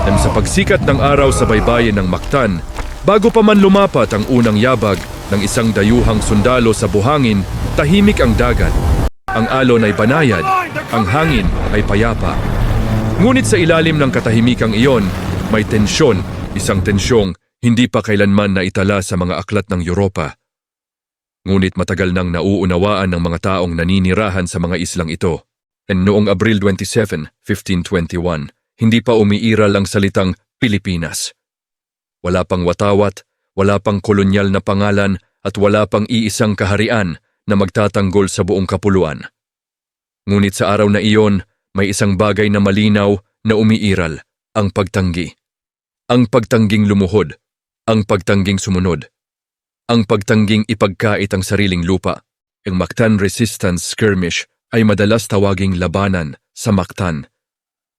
Nang sa pagsikat ng araw sa baybayin ng Mactan, bago pa man lumapat ang unang yabag ng isang dayuhang sundalo sa buhangin, tahimik ang dagat. Ang alon ay banayad, ang hangin ay payapa. Ngunit sa ilalim ng katahimikang iyon, may tensyon, isang tensyong hindi pa kailanman naitala sa mga aklat ng Europa. Ngunit matagal nang nauunawaan ng mga taong naninirahan sa mga islang ito. Noong Abril 27, 1521, hindi pa umiiral ang salitang Pilipinas. Wala pang watawat, wala pang kolonyal na pangalan at wala pang iisang kaharian na magtatanggol sa buong kapuluan. Ngunit sa araw na iyon, may isang bagay na malinaw na umiiral, ang pagtanggi. Ang pagtangging lumuhod, ang pagtangging sumunod, ang pagtangging ipagkait ang sariling lupa. Ang Mactan Resistance Skirmish ay madalas tawaging labanan sa Mactan.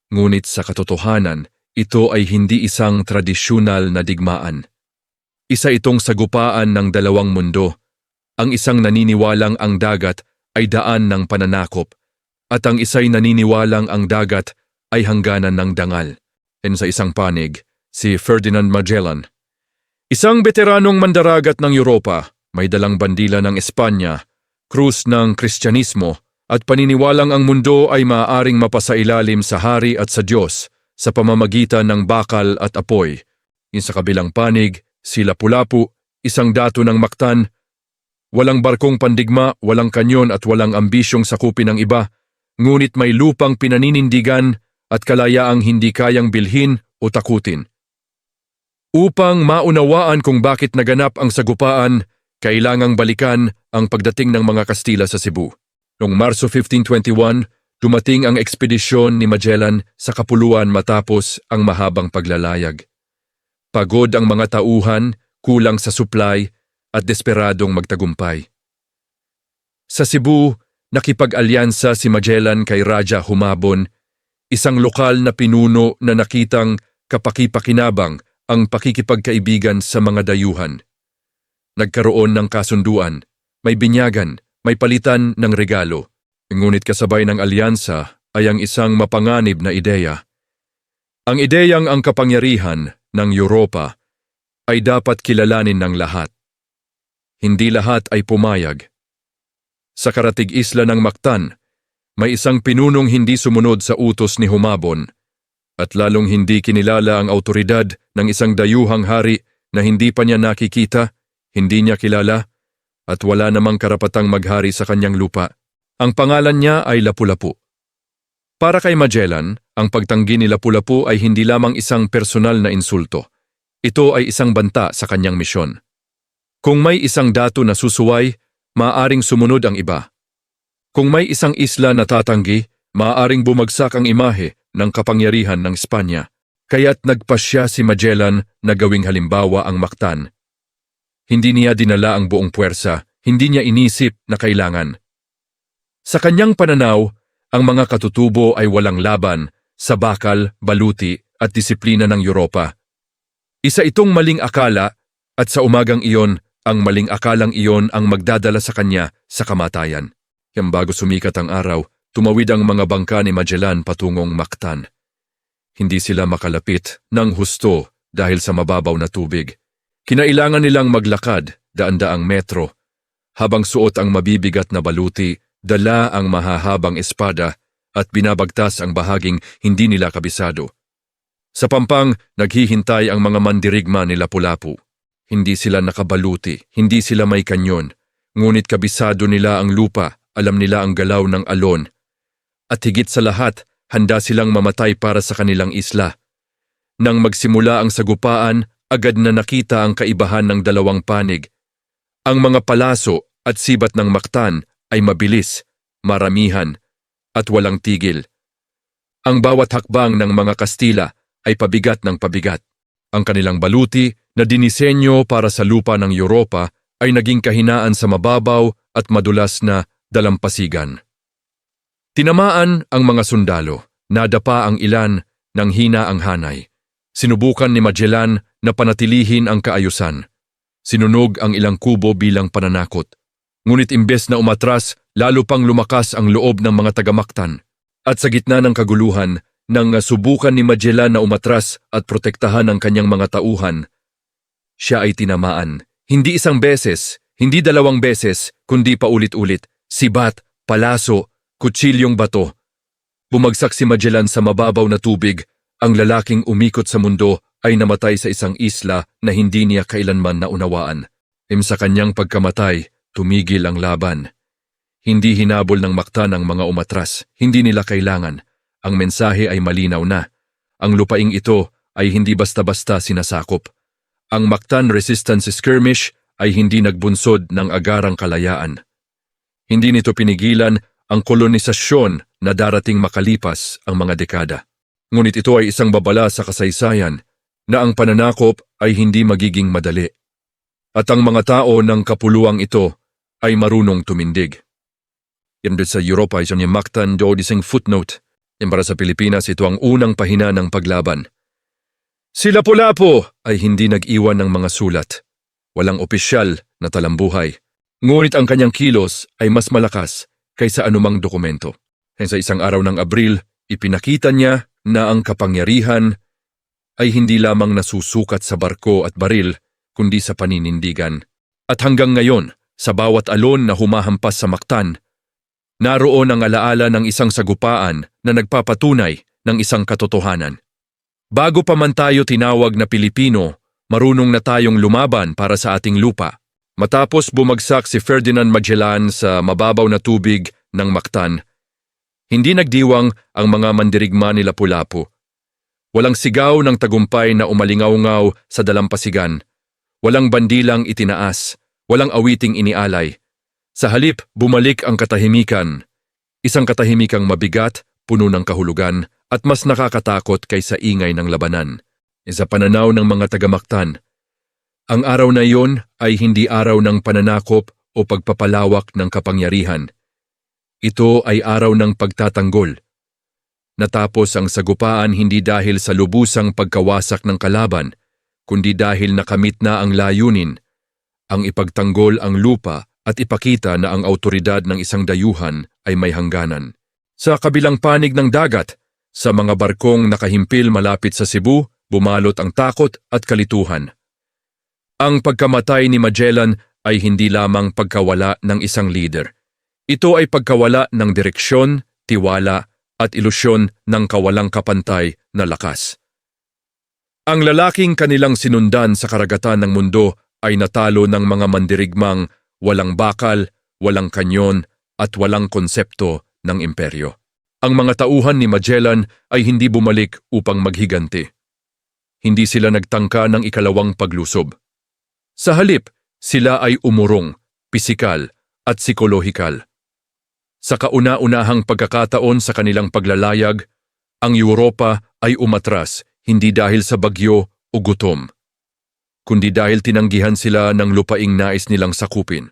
Ngunit sa katotohanan, ito ay hindi isang tradisyonal na digmaan. Isa itong sagupaan ng dalawang mundo. Ang isang naniniwalang ang dagat ay daan ng pananakop at ang isa'y naniniwalang ang dagat ay hangganan ng dangal. Sa isang panig, si Ferdinand Magellan, isang veteranong mandaragat ng Europa, may dalang bandila ng Espanya, krus ng Kristyanismo at paniniwalang ang mundo ay maaaring mapasailalim sa hari at sa Diyos sa pamamagitan ng bakal at apoy. Sa kabilang panig, si Lapu-Lapu, isang dato ng Mactan, walang barkong pandigma, walang kanyon at walang ambisyong sakupin ng iba, ngunit may lupang pinaninindigan at kalayaang hindi kayang bilhin o takutin. Upang maunawaan kung bakit naganap ang sagupaan, kailangang balikan ang pagdating ng mga Kastila sa Cebu. Noong Marso 1521, dumating ang ekspedisyon ni Magellan sa kapuluan matapos ang mahabang paglalayag. Pagod ang mga tauhan, kulang sa supply, at desperadong magtagumpay. Sa Cebu, nakipag-alyansa si Magellan kay Raja Humabon, isang lokal na pinuno na nakitang kapakipakinabang ang pakikipagkaibigan sa mga dayuhan. Nagkaroon ng kasunduan, may binyagan, may palitan ng regalo. Ngunit kasabay ng alyansa ay ang isang mapanganib na ideya. Ang ideyang ang kapangyarihan ng Europa ay dapat kilalanin ng lahat. Hindi lahat ay pumayag. Sa karatig isla ng Mactan, may isang pinunong hindi sumunod sa utos ni Humabon at lalong hindi kinilala ang autoridad ng isang dayuhang hari na hindi pa niya nakikita, hindi niya kilala at wala namang karapatang maghari sa kanyang lupa. Ang pangalan niya ay Lapu-Lapu. Para kay Magellan, ang pagtanggi ni Lapu-Lapu ay hindi lamang isang personal na insulto. Ito ay isang banta sa kanyang misyon. Kung may isang dato na susuway, maaaring sumunod ang iba. Kung may isang isla na tatanggi, maaaring bumagsak ang imahe ng kapangyarihan ng Espanya. Kaya't nagpasya si Magellan na gawing halimbawa ang Mactan. Hindi niya dinala ang buong puwersa, hindi niya inisip na kailangan. Sa kanyang pananaw, ang mga katutubo ay walang laban sa bakal, baluti at disiplina ng Europa. Isa itong maling akala at sa umagang iyon, ang maling akalang iyon ang magdadala sa kanya sa kamatayan. Kaya bago sumikat ang araw, tumawid ang mga bangka ni Magellan patungong Mactan. Hindi sila makalapit ng husto dahil sa mababaw na tubig. Kinailangan nilang maglakad daan-daang metro. Habang suot ang mabibigat na baluti, dala ang mahahabang espada at binabagtas ang bahaging hindi nila kabisado. Sa pampang, naghihintay ang mga mandirigma ni Lapu-Lapu. Hindi sila nakabaluti, hindi sila may kanyon, ngunit kabisado nila ang lupa, alam nila ang galaw ng alon. At higit sa lahat, handa silang mamatay para sa kanilang isla. Nang magsimula ang sagupaan, agad na nakita ang kaibahan ng dalawang panig. Ang mga palaso at sibat ng Mactan ay mabilis, maramihan, at walang tigil. Ang bawat hakbang ng mga Kastila ay pabigat ng pabigat. Ang kanilang baluti na dinisenyo para sa lupa ng Europa ay naging kahinaan sa mababaw at madulas na dalampasigan. Tinamaan ang mga sundalo, nadapa ang ilan, nang hina ang hanay. Sinubukan ni Magellan na panatilihin ang kaayusan. Sinunog ang ilang kubo bilang pananakot. Ngunit imbes na umatras, lalo pang lumakas ang loob ng mga taga-Mactan. At sa gitna ng kaguluhan, nang subukan ni Magellan na umatras at protektahan ang kanyang mga tauhan, siya ay tinamaan. Hindi isang beses, hindi dalawang beses, kundi paulit-ulit. Sibat, palaso, kutsilyong bato. Bumagsak si Magellan sa mababaw na tubig. Ang lalaking umikot sa mundo ay namatay sa isang isla na hindi niya kailanman naunawaan. Sa kanyang pagkamatay, tumigil ang laban. Hindi hinabol ng Mactan ang mga umatras. Hindi nila kailangan. Ang mensahe ay malinaw na. Ang lupaing ito ay hindi basta-basta sinasakop. Ang Mactan Resistance Skirmish ay hindi nagbunsod ng agarang kalayaan. Hindi nito pinigilan ang kolonisasyon na darating makalipas ang mga dekada. Ngunit ito ay isang babala sa kasaysayan na ang pananakop ay hindi magiging madali. At ang mga tao ng kapuluang ito ay marunong tumindig. Yan sa Europa ay yung Mactan do isang footnote. Yan para sa Pilipinas ito ang unang pahina ng paglaban. Si Lapu-Lapu ay hindi nag-iwan ng mga sulat. Walang opisyal na talambuhay. Ngunit ang kanyang kilos ay mas malakas kaysa anumang dokumento. Sa isang araw ng Abril, ipinakita niya na ang kapangyarihan ay hindi lamang nasusukat sa barko at baril, kundi sa paninindigan. At hanggang ngayon, sa bawat alon na humahampas sa Mactan, naroon ang alaala ng isang sagupaan na nagpapatunay ng isang katotohanan. Bago pa man tayo tinawag na Pilipino, marunong na tayong lumaban para sa ating lupa. Matapos bumagsak si Ferdinand Magellan sa mababaw na tubig ng Mactan, hindi nagdiwang ang mga mandirigma ni Lapu-Lapu. Walang sigaw ng tagumpay na umalingaw-ngaw sa dalampasigan. Walang bandilang itinaas. Walang awiting inialay. Sa halip, bumalik ang katahimikan. Isang katahimikang mabigat, puno ng kahulugan, at mas nakakatakot kaysa ingay ng labanan. Sa pananaw ng mga taga-Mactan, ang araw na iyon ay hindi araw ng pananakop o pagpapalawak ng kapangyarihan. Ito ay araw ng pagtatanggol. Natapos ang sagupaan hindi dahil sa lubusang pagkawasak ng kalaban, kundi dahil nakamit na ang layunin, ang ipagtanggol ang lupa at ipakita na ang autoridad ng isang dayuhan ay may hangganan. Sa kabilang panig ng dagat, sa mga barkong nakahimpil malapit sa Cebu, bumalot ang takot at kalituhan. Ang pagkamatay ni Magellan ay hindi lamang pagkawala ng isang leader. Ito ay pagkawala ng direksyon, tiwala, at ilusyon ng kawalang kapantay na lakas. Ang lalaking kanilang sinundan sa karagatan ng mundo ay natalo ng mga mandirigmang walang bakal, walang kanyon, at walang konsepto ng imperyo. Ang mga tauhan ni Magellan ay hindi bumalik upang maghiganti. Hindi sila nagtangka ng ikalawang paglusob. Sa halip, sila ay umurong, pisikal, at psikolohikal. Sa kauna-unahang pagkakataon sa kanilang paglalayag, ang Europa ay umatras hindi dahil sa bagyo o gutom, kundi dahil tinanggihan sila ng lupaing nais nilang sakupin.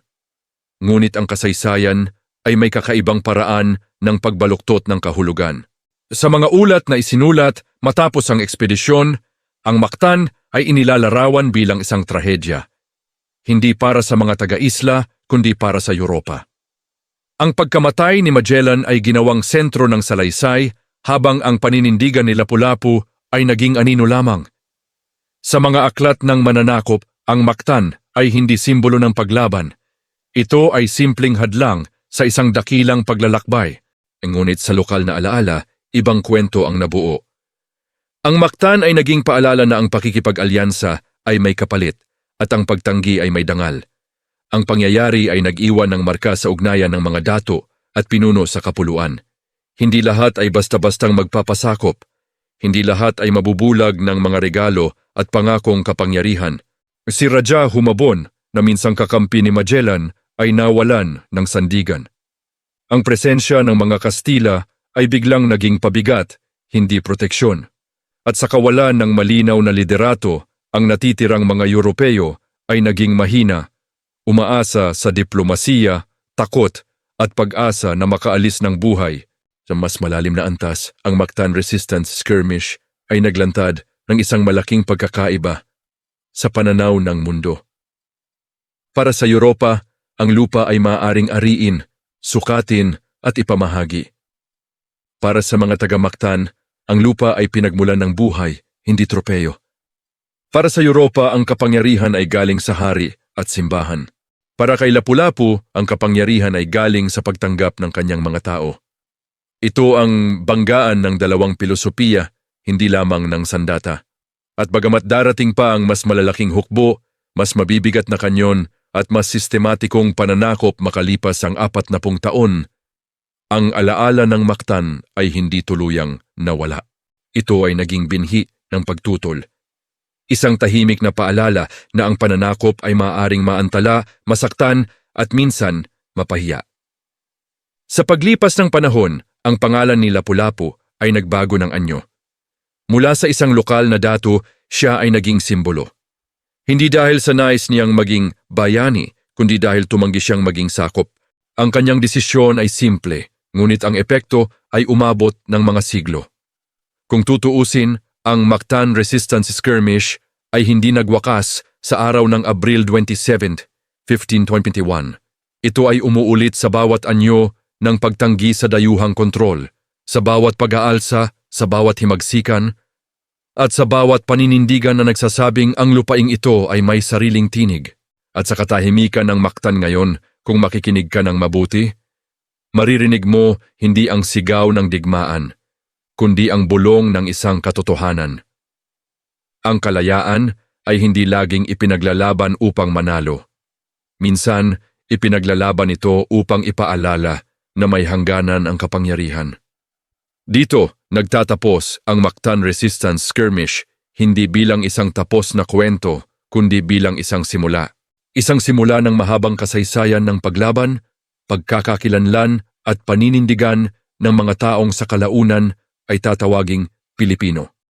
Ngunit ang kasaysayan ay may kakaibang paraan ng pagbaluktot ng kahulugan. Sa mga ulat na isinulat matapos ang ekspedisyon, ang Mactan ay inilalarawan bilang isang trahedya. Hindi para sa mga taga-isla, kundi para sa Europa. Ang pagkamatay ni Magellan ay ginawang sentro ng salaysay, habang ang paninindigan ni Lapu-Lapu ay naging anino lamang. Sa mga aklat ng mananakop, ang Mactan ay hindi simbolo ng paglaban. Ito ay simpleng hadlang sa isang dakilang paglalakbay. Ngunit sa lokal na alaala, ibang kwento ang nabuo. Ang Mactan ay naging paalala na ang pakikipag-alyansa ay may kapalit at ang pagtanggi ay may dangal. Ang pangyayari ay nag-iwan ng marka sa ugnayan ng mga dato at pinuno sa kapuluan. Hindi lahat ay basta-bastang magpapasakop. Hindi lahat ay mabubulag ng mga regalo at pangakong kapangyarihan. Si Raja Humabon, na minsang kakampi ni Magellan, ay nawalan ng sandigan. Ang presensya ng mga Kastila ay biglang naging pabigat, hindi proteksyon. At sa kawalan ng malinaw na liderato, ang natitirang mga Europeo ay naging mahina, umaasa sa diplomasiya, takot, at pag-asa na makaalis ng buhay. Sa mas malalim na antas, ang Mactan Resistance Skirmish ay naglantad ng isang malaking pagkakaiba sa pananaw ng mundo. Para sa Europa, ang lupa ay maaaring ariin, sukatin at ipamahagi. Para sa mga taga-Mactan, Ang lupa ay pinagmulan ng buhay, hindi tropeyo. Para sa Europa, ang kapangyarihan ay galing sa hari at simbahan. Para kay Lapu-Lapu, ang kapangyarihan ay galing sa pagtanggap ng kanyang mga tao. Ito ang banggaan ng dalawang pilosopiya, hindi lamang ng sandata. At bagamat darating pa ang mas malalaking hukbo, mas mabibigat na kanyon at mas sistematikong pananakop makalipas ang 40 taon, ang alaala ng Mactan ay hindi tuluyang nawala. Ito ay naging binhi ng pagtutol. Isang tahimik na paalala na ang pananakop ay maaaring maantala, masaktan at minsan mapahiya. Sa paglipas ng panahon, ang pangalan ni Lapu-Lapu ay nagbago ng anyo. Mula sa isang lokal na dato, siya ay naging simbolo. Hindi dahil sa nais niyang maging bayani, kundi dahil tumanggi siyang maging sakop. Ang kanyang desisyon ay simple, ngunit ang epekto ay umabot ng mga siglo. Kung tutuusin, ang Mactan Resistance Skirmish ay hindi nagwakas sa araw ng Abril 27, 1521. Ito ay umuulit sa bawat anyo ng pagtanggi sa dayuhang kontrol, sa bawat pag-aalsa, sa bawat himagsikan, at sa bawat paninindigan na nagsasabing ang lupaing ito ay may sariling tinig. At sa katahimikan ng Mactan ngayon, kung makikinig ka ng mabuti, maririnig mo hindi ang sigaw ng digmaan, kundi ang bulong ng isang katotohanan. Ang kalayaan ay hindi laging ipinaglalaban upang manalo. Minsan, ipinaglalaban ito upang ipaalala na may hangganan ang kapangyarihan. Dito, nagtatapos ang Mactan Resistance Skirmish hindi bilang isang tapos na kwento, kundi bilang isang simula. Isang simula ng mahabang kasaysayan ng paglaban, pagkakakilanlan at paninindigan ng mga taong sa kalaunan ay tatawaging Pilipino.